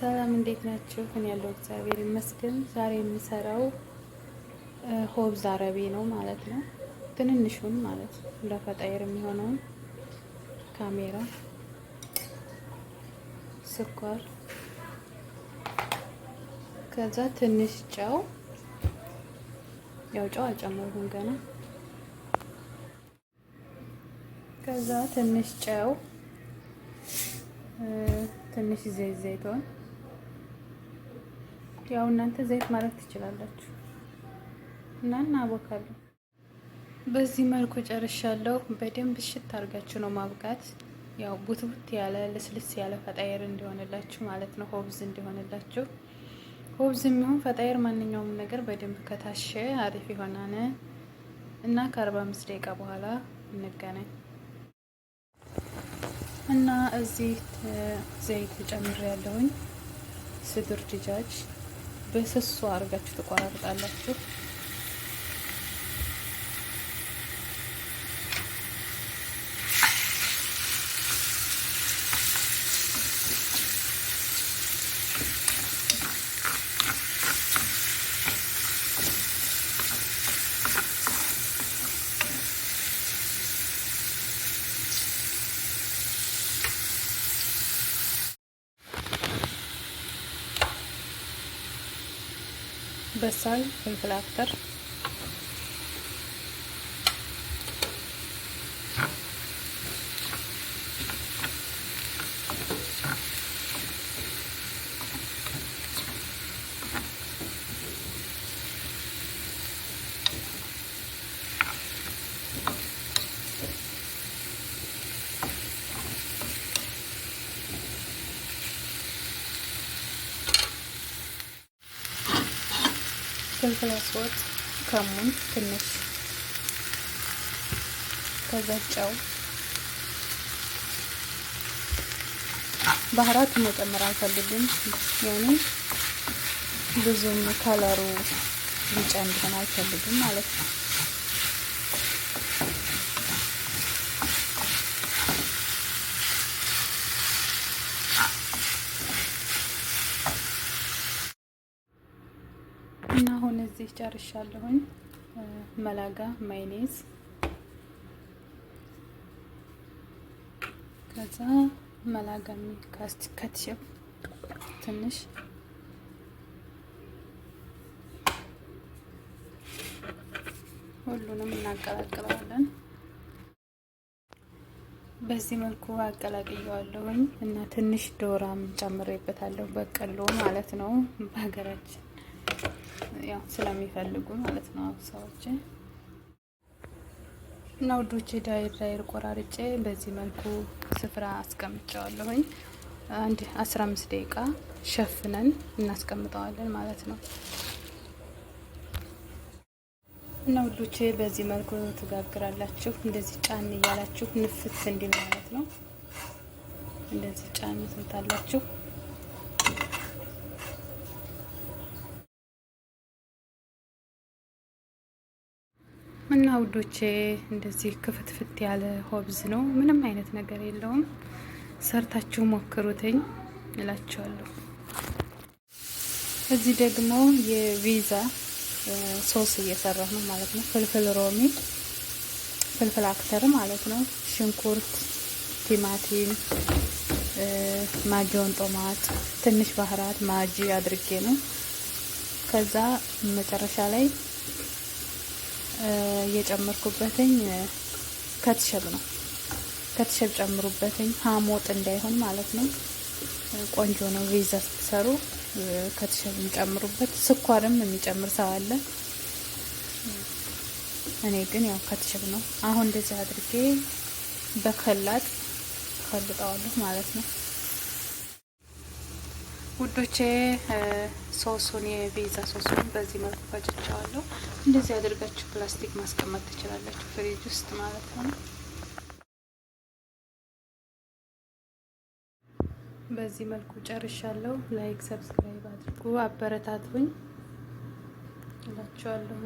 ሰላም እንዴት ናችሁ? እኔ ያለው እግዚአብሔር ይመስገን። ዛሬ የምሰራው ሆብዝ አረቢ ነው ማለት ነው። ትንንሹን ማለት ነው፣ ለፈጣይር የሚሆነውን ካሜራ፣ ስኳር፣ ከዛ ትንሽ ጨው። ያው ጨው አልጨመርኩም ገና። ከዛ ትንሽ ጨው፣ ትንሽ ዘይቶን። ያው እናንተ ዘይት ማለት ትችላላችሁ እና እናቦካለን። በዚህ መልኩ ጨርሻለሁ። በደንብ እሽት አድርጋችሁ ነው ማብቃት። ያው ቡትቡት ያለ ልስልስ ያለ ፈጣይር እንዲሆንላችሁ ማለት ነው። ሆብዝ እንዲሆንላችሁ። ሆብዝ የሚሆን ፈጣይር ማንኛውም ነገር በደንብ ከታሸ አሪፍ ይሆናል እና ከ45 ደቂቃ በኋላ እንገናኝ እና እዚህ ዘይት ጨምሬያለሁኝ። ስድር ድጃጅ በስሱ አድርጋችሁ ትቆራርጣላችሁ። በሳል፣ ፍልፍል አክተር፣ ፍልፍል አስወጥ፣ ከሙን ትንሽ፣ ከዛ ጨው። ባህራት መጨመር አልፈልግም፣ ያኔ ብዙም ከለሩ ቢጫ እንዲሆን አልፈልግም ማለት ነው። እና አሁን እዚህ ጨርሻለሁኝ። መላጋ ማይኔዝ፣ ከዛ መላጋ ከትሽብ ትንሽ፣ ሁሉንም እናቀላቅለዋለን። በዚህ መልኩ አቀላቅየዋለሁኝ እና ትንሽ ዶራም ጨምሬበታለሁ። በቀሎ ማለት ነው በሀገራችን ያው ስለሚፈልጉ ማለት ነው ሰዎች። እና ውዶቼ ዳይር ቆራርጬ በዚህ መልኩ ስፍራ አስቀምጨዋለሁኝ። አንድ 15 ደቂቃ ሸፍነን እናስቀምጠዋለን ማለት ነው። እና ውዶቼ በዚህ መልኩ ትጋግራላችሁ። እንደዚህ ጫን እያላችሁ ንፍት እንዲል ማለት ነው። እንደዚህ ጫን ትንታላችሁ። እና ውዶቼ እንደዚህ ክፍትፍት ያለ ሆብዝ ነው። ምንም አይነት ነገር የለውም። ሰርታችሁ ሞክሩትኝ እላችኋለሁ። እዚህ ደግሞ የቪዛ ሶስ እየሰራሁ ነው ማለት ነው። ፍልፍል ሮሚ፣ ፍልፍል አክተር ማለት ነው። ሽንኩርት፣ ቲማቲም፣ ማጆን፣ ጦማት፣ ትንሽ ባህራት፣ ማጂ አድርጌ ነው። ከዛ መጨረሻ ላይ የጨመርኩበትኝ ከትሸብ ነው። ከትሸብ ጨምሩበትኝ ሀሞጥ እንዳይሆን ማለት ነው። ቆንጆ ነው። ቪዛ ስትሰሩ ከትሸብ ጨምሩበት። ስኳርም የሚጨምር ሰው አለ። እኔ ግን ያው ከትሸብ ነው። አሁን እንደዚህ አድርጌ በከላጥ ከልጠዋለሁ ማለት ነው ውዶቼ። ሶሱን የቪዛ ሶሱን በዚህ መልኩ ፈጭቸዋለሁ። እንደዚህ አድርጋችሁ ፕላስቲክ ማስቀመጥ ትችላላችሁ፣ ፍሪጅ ውስጥ ማለት ነው። በዚህ መልኩ ጨርሻለሁ። ላይክ፣ ሰብስክራይብ አድርጉ፣ አበረታቱኝ እላችኋለሁ።